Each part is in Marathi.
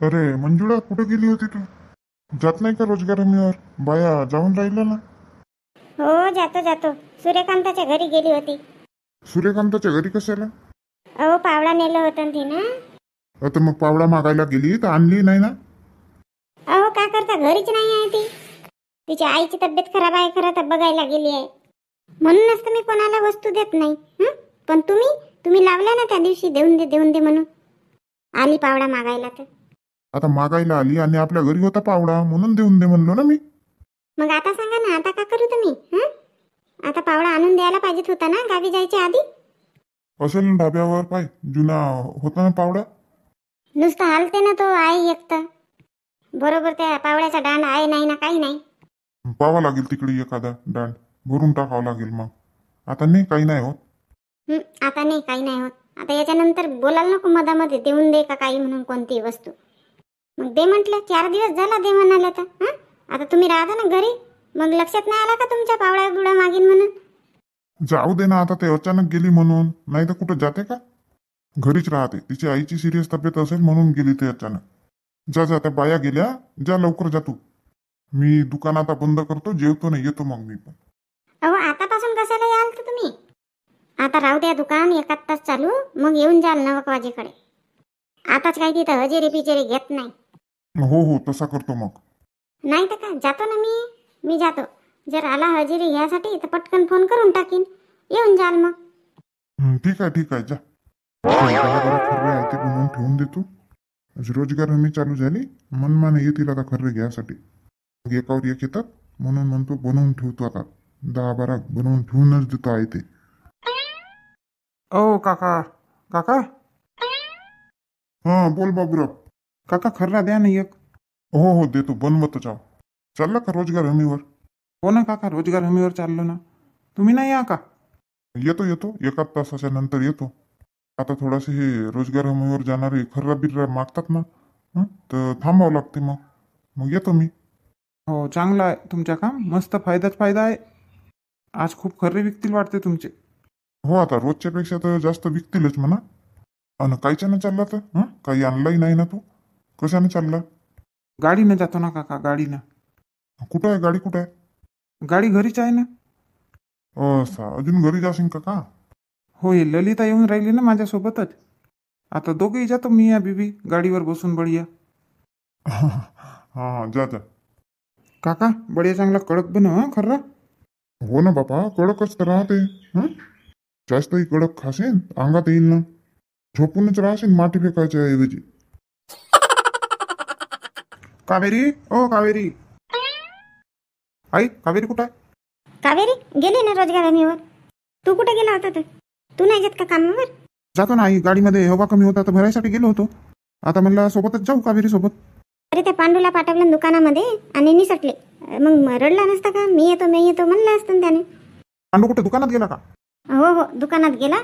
अरे मंजुळा, कुठे गेली होती तू? जात नाही का रोजगार हमीवर? बाया जाऊन राहिल्या ना. हो, जातो जातो. सूर्यकांताच्या घरी गेली होती. सूर्यकांताच्या घरी कशाला? अहो, पावडा नेलं होतं ती ना. आता मग पावडा मागायला गेली तर आणली नाही ना? अहो, काय करता, घरीच नाही आहे ती. तिच्या आईची तब्येत खराब आहे, खरं तर बघायला गेली आहे. म्हणूनच तर मी कोणाला वस्तू देत नाही. पण तुम्ही लावल्या ना त्या दिवशी, देऊन दे म्हणून. आली पावडा मागायला तर. आता मागायला आली आणि आपल्या घरी होता पावडा, म्हणून देऊन दे म्हणलो ना मी. मग आता सांगा ना, आता का करू तुम्ही? आता पावडा आणून द्यायला पाहिजेत होता ना गावी जायच्या आधी. असेल ना ढाब्यावर, पाय जुना होता ना पावडा. नुसतं हालते ना तो आई एकटा. बरोबर त्या पावड्याचा दांड आहे नाही ना, काही नाही. पावा लागेल तिकडे एखादा दांड भरून टाकावं लागेल मग. आता नाही, काही नाही होत. आता नाही, काही नाही होत. आता याच्यानंतर बोलायला नको मधामध्ये देऊन दे का काही म्हणून कोणती वस्तू. मग दे म्हटलं, 4 दिवस झाला दे म्हणाले तर. आता तुम्ही राहता ना घरी, मग लक्षात नाही आला का तुमच्या पावड्या बुडा मागीन म्हणून? जाऊ दे ना, आता ते अचानक गेली म्हणून. नाही तर कुठं जाते का? घरीच राहते. तिची आईची सिरियस तब्येत असेल म्हणून गेली ते अचानक. जा जा, त्या बाया गेल्या. जा लवकर जा तू. मी दुकान आता बंद करतो, जेवतो नाही, येतो मग मी पण. अहो, आतापासून कशाला याल तर तुम्ही? आता राहू द्या दुकान 1 तास चालू, मग येऊन जाल 9 वाजेकडे. आताच काही तिथं हजेरी पिजेरी घेत नाही. हो हो, तसा करतो मग. नाही तर का, जातो ना मी जातो. जर आला हजेरी घ्यासाठी तर पटकन फोन करून टाकीन, येऊन जाल मग. ठीक आहे ठीक आहे, जा. खर्रे आहे ते बनवून ठेवून देतो. रोजगार हमी चालू झाली, मनमाने येतील आता खर्रे घ्यासाठी. मग एकावर एक येतात, म्हणून म्हणतो बनवून ठेवतो आता. 10-12 बनवून ठेवूनच देतो आहे ते. ओ काका, काका, हा बोल बाबूराव. काका खर्रा द्या ना एक. हो हो, देतो, बनवतच आहो. चालला का रोजगार हमीवर? हो ना काका, रोजगार हमीवर चाललो ना. तुम्ही नाही या का? येतो येतो, 1 तासाच्या नंतर येतो. आता थोडासे हे रोजगार हमीवर जाणारे खर्रा बिर्रा मागतात ना, तर थांबावं लागते मग. मग येतो मी. हो, चांगलं आहे तुमच्या काम. मस्त फायदाच फायदा आहे. आज खूप खर्रे विकतील वाटते तुमचे. हो, आता रोजच्या पेक्षा तर जास्त विकतीलच म्हणा. अन कायच्यानं चालला तर? काही आणलाही नाही ना तू? कशाने चालला? गाडीनं जातो ना काका, गाडीनं. कुठं आहे गाडी, कुठं आहे? गाडी घरीच आहे ना. अजून घरी जाशील का? हो, हे ललिता येऊन राहिली ना माझ्यासोबतच. आता दोघेही जातो, मी या बीबी गाडीवर बसून बढिया. हा जा जा. काका बढिया चांगला कडक बनव हा खर्रा. हो ना बापा, कडकच तर राहते. जास्तही कडक खाशील अंगात येईल ना. झोपूनच राहशील माती फेकायच्या ऐवजी. कावेरी, ओ कावेरी. आई, कावेरी कुठं आहे? कावेरी गेली ना रोजगार हमीवर. तू कुठे गेला होता तर? तू नाही जात का कामावर? जातो ना आई, गाडीमध्ये हवा कमी होता तर भरायसाठी गेलो होतो. आता म्हणलं सोबतच जाऊ कावेरी सोबत. अरे, त्या पांडूला पाठवलं दुकानामध्ये आणि निसटले. मग रडला नसता का? मी येतो म्हणलं असतं त्याने. पांडू कुठे दुकानात गेला का? हो हो, दुकानात गेला.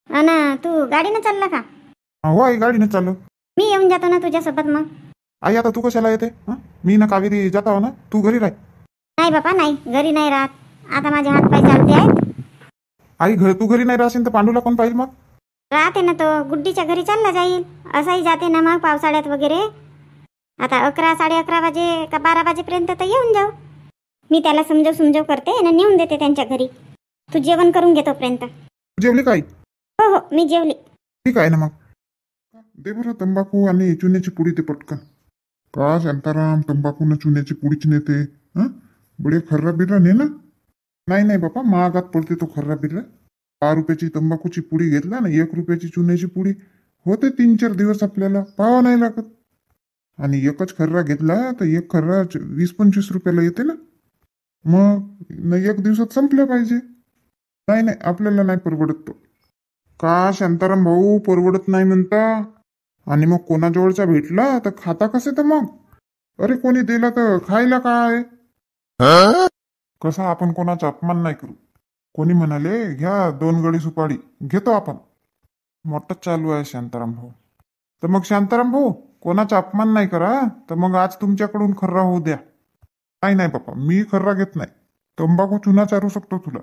अन तू गाडीनं चालला का? हो आई, गाडीनं चाललो. मी येऊन जातो ना तुझ्यासोबत मग. आई आता तू कशाला येते? मी ना कावेरी जाता हो ना, तू घरी राह. नाही बापा, नाही, घरी नाही राहत. आता माझे हात पाय चालते आहेत. आई तू घरी नाही राहशील तर पांडूला कोण पाहिजे मग? राहते ना तो, गुड्डीच्या घरी चालला जाईल. असाही जाते ना मग पावसाळ्यात वगैरे. आता 11, 11:30 वाजे का 12 वाजेपर्यंत तर येऊन जाऊ. मी त्याला समजव करते आणि नेऊन देते त्यांच्या घरी. तू जेवण करून घे तोपर्यंत. जेवली काय? हो हो, मी जेवली. ठीक आहे ना मग. दे बरं तंबाखू आणि चुन्याची पुडी ते पटकन. का शांताराम, तंबाखू न चुन्याची पुडीच नेते? बडे खर्रा बिर्रा ने ना. नाही बापा, महागात पडते तो खर्रा बिर्रा. 10 रुपयाची तंबाखूची पुडी घेतला ना, 1 रुपयाची चुन्याची पुडी होते 3-4 दिवस आपल्याला पाहावं नाही लागत. आणि एकच खर्रा घेतला तर एक खर्रा 20-25 रुपयाला येते ना. मग 1 दिवसात संपल्या पाहिजे. नाही आपल्याला नाही परवडत तो. का शांताराम भाऊ, परवडत नाही म्हणता? आणि मग कोणाजवळचा भेटला तर खाता कसे तर मग? अरे कोणी दिला तर खायला काय? कसा आपण कोणाचा अपमान नाही करू. कोणी म्हणाले घ्या 2 गडी सुपारी, घेतो आपण. मोठंच चालू आहे शांताराम भाऊ. तर मग शांताराम भाऊ, कोणाचा अपमान नाही करा. तर मग आज तुमच्याकडून खर्रा होऊ द्या. नाही बापा, मी खर्रा घेत नाही. तंबाखू चुना चारू शकतो तुला.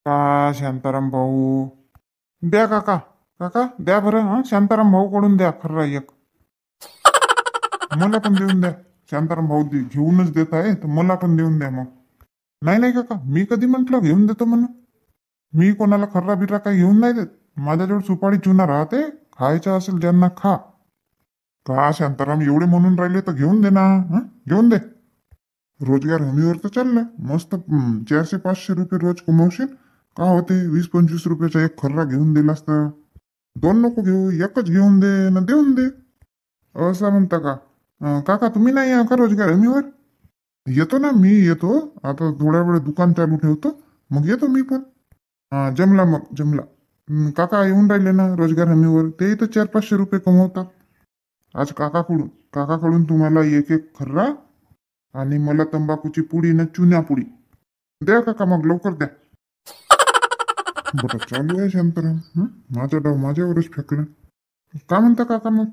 का शांताराम भाऊ, द्या काका, काका द्या बरं. शांताराम भाऊ कडून द्या खर्रा एक. मला पण देऊन द्या. शांताराम भाऊ घेऊनच देत आहे तर मला पण देऊन द्या मग. नाही नाही काका, मी कधी म्हटलं घेऊन देतो म्हणून? मी कोणाला खर्रा बिर्रा काही घेऊन नाही देत. माझ्याजवळ सुपारी चुना राहते, खायचं असेल ज्यांना खा. का शांताराम एवढे म्हणून राहिले तर घेऊन दे ना. घेऊन दे. रोजगार हमीवर तर चाललं मस्त. 400-500 रुपये रोज कमवशील. का होते 20-25 रुपयाचा एक खर्रा घेऊन दिलास तर. 2 नको घेऊ, एकच घेऊन दे ना देऊन दे. असं म्हणता का? काका तुम्ही नाही या का रोजगार हमीवर? येतो ना, मी येतो. आता थोड्या वेळ दुकान चालू ठेवतो, मग येतो मी पण. जमला मग जमला. काका येऊन राहिले ना रोजगार हमीवर, ते तर 400-500 रुपये कमवतात. आज काकाकडून तुम्हाला एक खर्रा आणि मला तंबाखूची पुडी ना चुन्या पुडी द्या काका. मग लवकर द्या. बरं चालू आहे शांताराम. माझा डाव माझ्यावरच फेकला. काय म्हणता काका मग?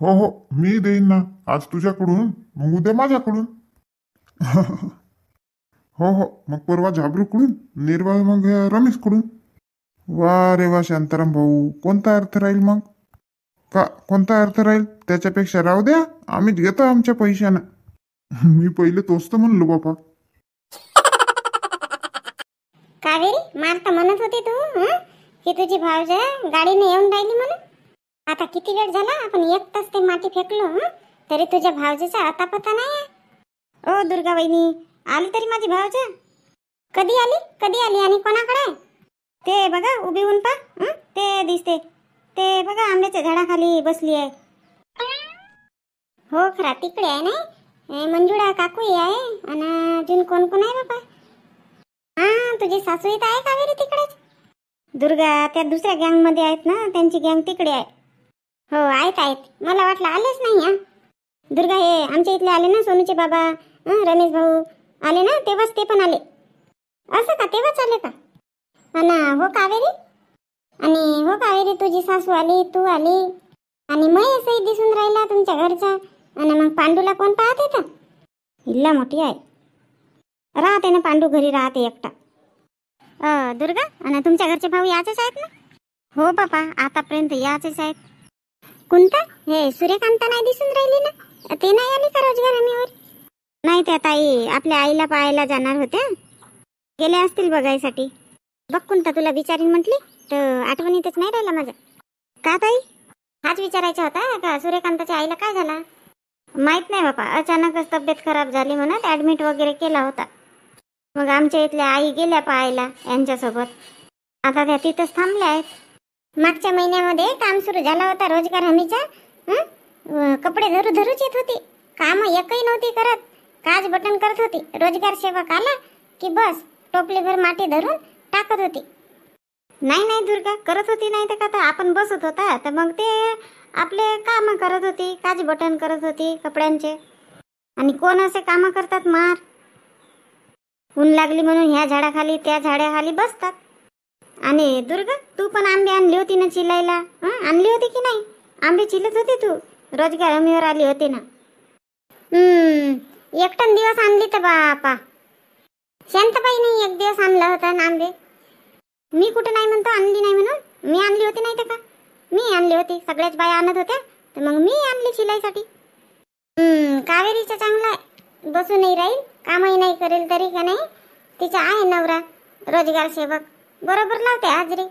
हो मी देईन ना. आज तुझ्याकडून, मग उद्या माझ्याकडून. हो मग परवा झाबरूकडून, निर्वाह मग रमेशकडून. वा रे वा शांताराम भाऊ, कोणता अर्थ राहील मग? का कोणता अर्थ राहील? त्याच्यापेक्षा राहू द्या, आम्हीच घेतो आमच्या पैशानं. मी पहिले तोच तर म्हणलो बापा. कावेरी मारता म्हणत होती तू की तुझी भावजा गाडीने येऊन राहिली म्हणून. आता किती वेळ झाला, आपण 1 तास ते माती फेकलो तरी तुझ्या भावजेचा आता पता नाही. ओ दुर्गा वहिनी, आली तरी माझी भावजा? कधी आली आणि कोणाकडे आहे? ते बघा उभी होऊन पा. ते दिसते, ते बघा आंब्याच्या झाडाखाली बसली आहे. हो खरा तिकडे आहे ना. मंजुळा काकू आहे आणि अजून कोण कोण आहे बाबा? तुझी सासू इथं आहे कावेरी तिकडेच. दुर्गा त्या दुसऱ्या गँग मध्ये आहेत ना, त्यांची गँग तिकडे आहे. हो आहेत. मला वाटलं आलेच नाही. दुर्गा हे आमच्या इथले आले ना, सोनूचे बाबा, रमेश भाऊ आले ना, तेव्हाच ते पण आले. असं का? तेव्हाच आले का? हो कावेरी. आणि हो कावेरी, तुझी सासू आली, तू आली आणि महेशही दिसून राहिला तुमच्या घरचा. आणि मग पांडूला कोण पाहत येतं? इल्ला मोठी आहे, राहते ना पांडू, घरी राहते एकटा. दुर्गा, आणि तुमच्या घरचे भाऊ याचेच आहेत ना? हो बाबा, आतापर्यंत याचेच आहेत. कोणता? हे सूर्यकांता नाही दिसून राहिली ना, ते नाही आली का रोजगार हमीवर? नाही, त्या ताई आपल्या आईला पाहायला जाणार होत्या, गेल्या असतील बघायसाठी. बघ कोणता तुला विचारीन म्हटली तर आठवणीतच नाही राहिला माझा. का ताई? हाच विचारायचा होता का सूर्यकांताच्या आईला काय झाला? माहित नाही बाबा, अचानकच तब्येत खराब झाली म्हणत ऍडमिट वगैरे केला होता. मग आमच्या इथल्या आई गेल्या पाहायला यांच्यासोबत. आता त्या तिथंच थांबल्या आहेत. मागच्या महिन्यामध्ये काम सुरू झाला होता रोजगार हमीचा. कपडे धरूच येत होती, काम एकही नव्हती करत, काच बटन करत होती. रोजगार सेवक आला की बस टोपलीभर माती धरून टाकत होती. नाही दुर्गा, करत होती नाही तर का, तर आपण बसत होता तर मग ते आपले काम करत होती, काच बटन करत होती कपड्यांचे. आणि कोण असे काम करतात मार? ऊन लागली म्हणून ह्या झाडाखाली त्या झाडाखाली बसतात. आणि दुर्गा, तू पण आंबे आणली होती ना चिलायला? आणली होती की नाही? आंबे चिलत होती तू, रोजगार हमीवर आली होती ना. 1 टन दिवस आणली तर बापा. शांताबाईने 1 दिवस आणला होता ना आंबे. मी कुठं नाही म्हणतो आणली नाही म्हणून. मी आणली होती नाही तर का? मी आणली होती, सगळ्याच बाया आणत होत्या तर मग मी आणली शिलाईसाठी. कावेरीचं चांगलं आहे, बसून नाही राहील, कामही नाही करेल तरी का नाही. तिचा आहे नवरा रोजगार सेवक, बरोबर लावते हाजरी.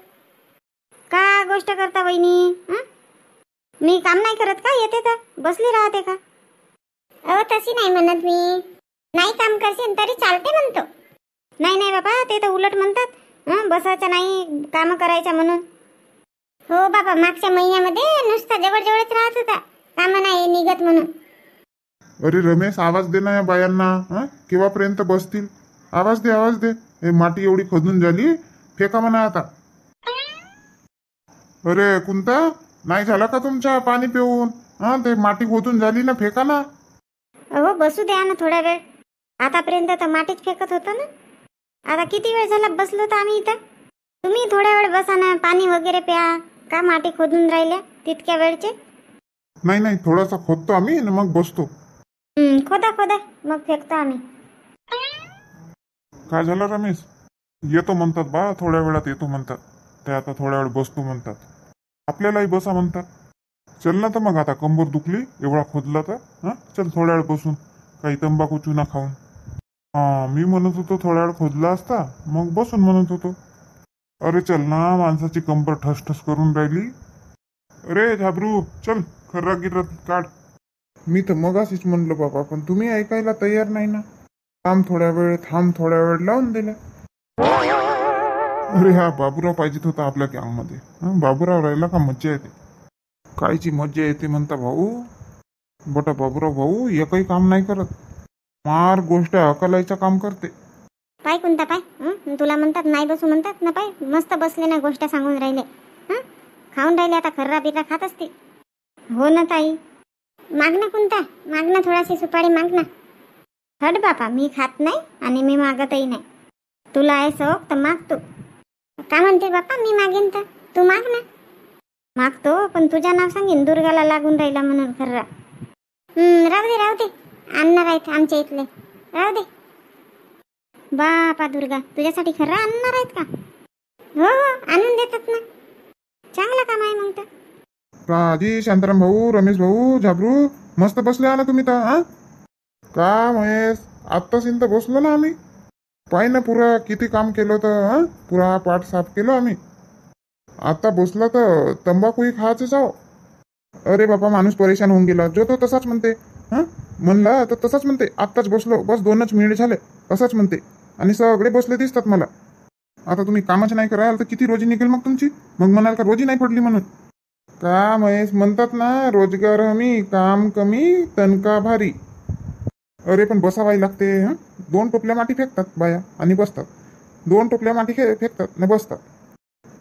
का गोष्ट करता वहिनी? मी काम नाही करत का? येते तर बसली राहते का? तशी नाही म्हणत मी. नाही काम करशील तरी चालते म्हणतो. नाही बाबा, ते तर उलट म्हणतात बसायचं नाही, काम करायचं म्हणून. हो बाबा, मागच्या महिन्यामध्ये नुसता जवळच राहत होता, काम नाही निघत म्हणून. अरे रमेश, आवाज दे ना या बायांना. केव्हापर्यंत बसतील? आवाज दे. हे माती एवढी खोदून झाली, फेका म्हणा आता. अरे कुंता, नाही झाला का तुमच्या पाणी पिऊन? ते माती खोदून झाली ना, फेका ना. हो बसू द्या ना थोडा वेळ. आतापर्यंत तर मातीच फेकत होता ना. आता किती वेळ झाला बसलो तर आम्ही इथं. तुम्ही थोड्या वेळ बसा ना, पाणी वगैरे प्या. का माती खोदून राहिल्या तितक्या वेळचे? नाही, थोडासा खोदतो आम्ही आणि मग बसतो. खोदा मग फेकतो आम्ही. काय झालं रमेश? येतो म्हणतात बा, थोड्या वेळात येतो म्हणतात. ते आता थोड्या वेळ बसतो म्हणतात. आपल्यालाही बसा म्हणतात. चल ना तर मग आता कंबर दुखली एवढा खोदला तर हा चल थोड्या वेळ बसून काही तंबाखू चुना खाऊन. हा मी म्हणत होतो थोड्या वेळ खोदला असता मग बसून म्हणत होतो. अरे चल ना माणसाची कंबर ठसठस करून राहिली. अरे झाबरू चल खर्रा गिर्रा काढ. मी तर मगाशीच म्हणलं बाबा पण तुम्ही ऐकायला तयार नाही ना. थांब थोड्या वेळ लावून दिल्या. अरे हा बाबूराव पाहिजेत होता आपल्या गँगमध्ये. बाबूराव राहिला का मज्जा येते. कायची मज्जा येते म्हणता भाऊ. बटा बाबूराव भाऊ एकही काम नाही करत. मार गोष्ट अकलायचं काम करते. पाय कोणता पाय तुला म्हणतात नाही बसू म्हणतात ना. पाय मस्त बसले ना गोष्ट सांगून राहिले. खाऊन राहिले आता खर्रा बिर्रा खात असते. हो ना ताई माग ना कोणता माग ना थोडाशी सुपारी माग ना. हट बापा मी खात नाही आणि मी मागतही नाही. तुला आहे शौक तर माग तू. का म्हणते बापा मी मागेन तर तू माग ना. मागतो पण तुझ्या नाव सांगेन दुर्गाला लागून राहिला म्हणून खर्रा. राहू दे आणणार आहेत आमच्या इथले. राहू दे बापा दुर्गा तुझ्यासाठी खर्रा आणणार आहेत का. हो आणून देतात ना. चांगलं काम आहे मग तर. काजी शांताराम भाऊ रमेश भाऊ झाबरू मस्त बसले आला तुम्ही तर. हा का महेश आत्ताच तर बसलो ना आम्ही. पाय ना पुरा किती काम केलं होतं. हा पुरा पाठ साफ केलं आम्ही. आता बसला तर तंबाखूही खायचंच आहो. अरे बापा माणूस परेशान होऊन गेला. जो तो तसाच म्हणते. हा म्हणला तर तसाच म्हणते. आत्ताच बसलो बस 2 मिनिट झाले असंच म्हणते. आणि सगळे बसले दिसतात मला. आता तुम्ही कामच नाही कराल तर किती रोजी निघेल मग तुमची. मग म्हणाल का रोजी नाही पडली म्हणून. का महेश म्हणतात ना रोजगार हमी काम कमी तनका भारी. अरे पण बसावाही लागते. 2 टोपल्या माती फेकतात बाया आणि बसतात. 2 टोपल्या माती फेकतात ना बसतात.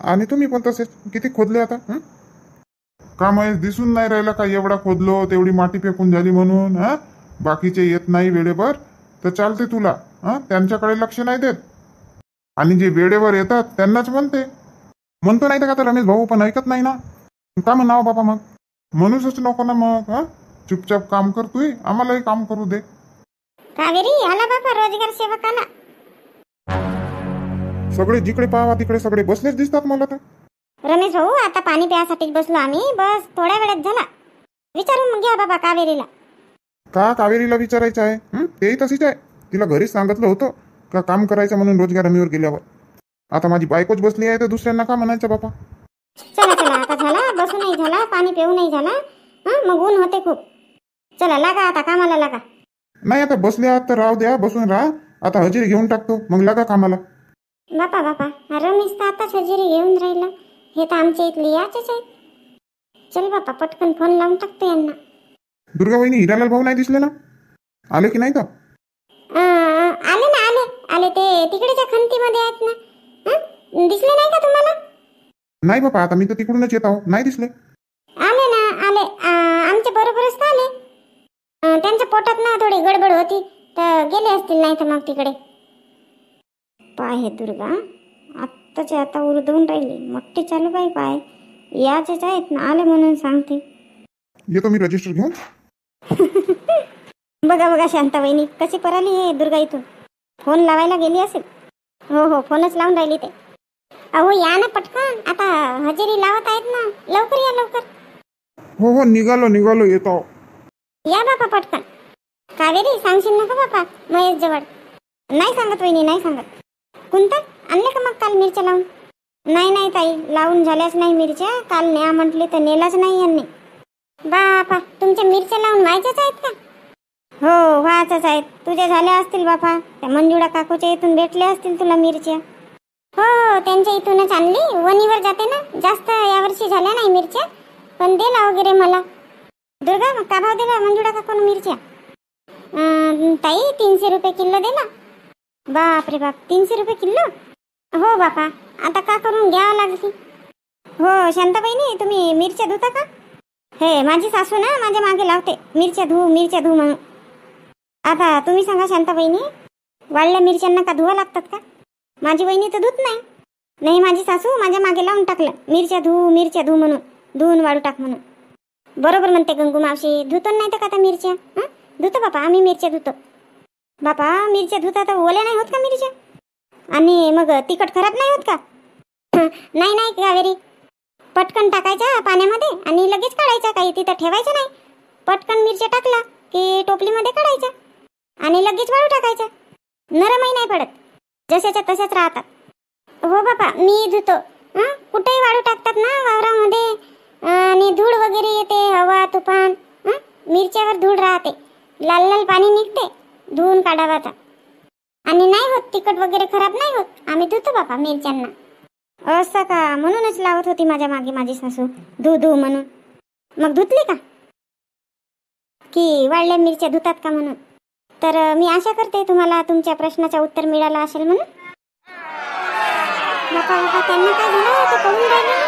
आणि तुम्ही पण तसेच किती खोदले आता. का महेश दिसून नाही राहिला का एवढा खोदलो तेवढी माती फेकून झाली म्हणून. बाकीचे येत नाही वेळेवर तर चालते तुला. त्यांच्याकडे लक्ष नाही देत. आणि जे वेळेवर येतात त्यांनाच म्हणतो नाही तर का तर रमेश भाऊ पण ऐकत नाही ना. का म्हणावं बाबा मग म्हणूनच नको ना मग. चुपचाप काम करतोय आम्हालाही काम करू दे. कावेरी आला बाबा रोजगार सेवक आला. सगळे जिकडे पाहावा तिकडे सगळे बसलेच दिसतात मला तर. रमेश भाऊ आता पाणी प्यासाठीच बसलो आम्ही. बस थोड्या वेळात झाला. विचारून घ्या बाबा कावेरीला. का कावेरीला विचारायचं आहे. तेही तशीच आहे. तिला घरीच सांगितलं होतं का काम करायचं म्हणून रोजगार हमीवर गेल्यावर. आता माझी बायकोच बसली आहे तर दुसऱ्यांना का म्हणायचं बापा. चला आता झाला बसू नाही झाला पाणी पिऊ नाही झाला. मग ऊन होते खूप. चला लागा आता कामाला लागा. नाही आता बसले आहात तर राहू द्या बसून राहा. आता हजेरी घेऊन टाकतो मग लागा कामाला. बापा रमेश तर आताच हजेरी घेऊन राहिला. हे तर आमच्या इथले याचेच आहेत. चल बापा पटकन फोन लावून टाकतो यांना. दुर्गा वहिनी हिरालाल भाऊ नाही दिसले ना. आले की नाही तर. आले ना आले ते तिकडेच्या खंतीमध्ये आहेत ना. दिसले नाही का तुम्हाला. नाही बापा आता मी तर तिकडूनच येत आहो. नाही दिसले. आले ना आले आमच्या बरोबरच तर आले. त्यांच्या पोटात ना थोडी गडबड होती तर गेले असतील नाही तर मग तिकडे. पाय दुर्गा आत्ताच्या आता उरदवून राहिली. मोठी चालू पाय याचेच आहेत ना. आले म्हणून सांगते. येतो मी रजिस्टर घेऊन. बघा शांताबाईनी कशी पराली हे दुर्गा इथून. फोन लावायला गेली असेल. हो फोनच लावून राहिली ते. अहो या ना पटकन आता हजेरी लावत आहेत ना. लवकर या लवकर. हो निघालो येतो. या बापा पटकन. कावेरी सांगशील नका बापा महेश जवळ. नाही सांगत वहिनी नाही सांगत. कोणता आणले का मग काल मिरच्या लावून. नाही ताई लावून झाल्याच नाही मिरच्या. काल न्या म्हटले तर नेलाच नाही यांनी. बापा तुमच्या मिरच्या लावून व्हायच्याच आहेत का. हो व्हायच्याच आहेत. तुझ्या झाल्या असतील बापा. त्या मंजुळा काकूच्या इथून भेटल्या असतील तुला मिरच्या. हो त्यांच्या इथूनच आणली. वणीवर जाते ना जास्त यावर्षी झाल्या नाही मिरच्या पण दिला वगैरे मला. दुर्गा मग का भाव दिला मंजुळा काकून मिरच्या. ताई 300 रुपये किलो दिला. बापरे बाप 300 रुपये किलो. हो बापा आता का करून घ्यावं लागली. हो शांताबाईनी तुम्ही मिरच्या धुता का. हे माझी सासू ना माझ्या मागे लावते मिरच्या धू म्हणून. आता तुम्ही सांगा शांताबाईनी वाळल्या मिरच्यांना का धुवा लागतात का. माझी वहिनी तर धुत नाही माझी सासू माझ्या मागे लावून टाकलं मिरच्या धू म्हणून. धुवून वाळू टाक म्हणून. बरोबर म्हणते गंगू मावशी. धुतो नाही तर का त्या मिरच्या. धुतो बापा आम्ही मिरच्या धुतो. बापा मिरच्या धुता तर ओल्या नाही होत का मिरच्या. आणि मग तिखट खराब नाही होत का. नाही कावेरी पटकन टाकायचा पाण्यामध्ये आणि लगेच काढायचा, काही तिथं ठेवायचं नाही. पटकन मिरच्या टाकला की टोपलीमध्ये काढायचा आणि लगेच वाळू टाकायचा. नरमही नाही पडत, जशाच्या तशाच राहतात. हो बापा, मी धुतो. कुठेही वाळू टाकतात ना वावरामध्ये, आणि धूळ वगैरे येते, हवा तुफान, मिरच्यावर धूळ राहते, लाल लाल पाणी निघते, धुवून काढावाचा. आणि नाही होत, तिखट वगैरे खराब नाही होत. आम्ही धुतो बापा मिरच्यांना. असं का? म्हणूनच लावत होती माझ्या मागे माझी सासू, धू धू म्हणून. मग धुतली का की वाळल्या मिरच्या धुतात का म्हणून? तर मी आशा करते तुम्हाला तुमच्या प्रश्नाचं उत्तर मिळालं असेल म्हणून. बापा बापा, त्यांना काय झालं? ते पळून राहिले.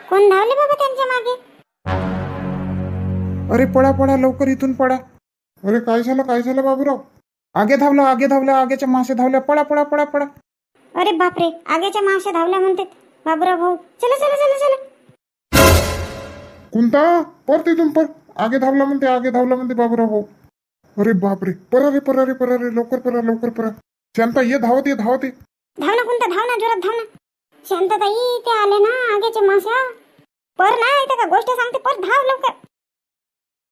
कोण धावले बाबा त्यांच्या मागे? अरे पळा पळा, लवकर इथून पळा. अरे काय झालं बाबूराव? आगे धावला, आगेच्या मासे धावल्या. पळा पळा पळा पळा. अरे बापरे, आगेच्या माश्या धावल्या म्हणतात बाबूराव भाऊ. चला चला चला चला. कोणता? परत इथून आगे धावला म्हणते बाबूराव भाऊ. अरे बापरे, परा रे, लवकर परा. शांता ये, धावत ये. धाव ना कोणता, धाव ना, जोरात धाव ना. शांतताई, ते आले ना आगेचे माश्या. पर ना इथं का गोष्ट सांगते, पर धाव लवकर.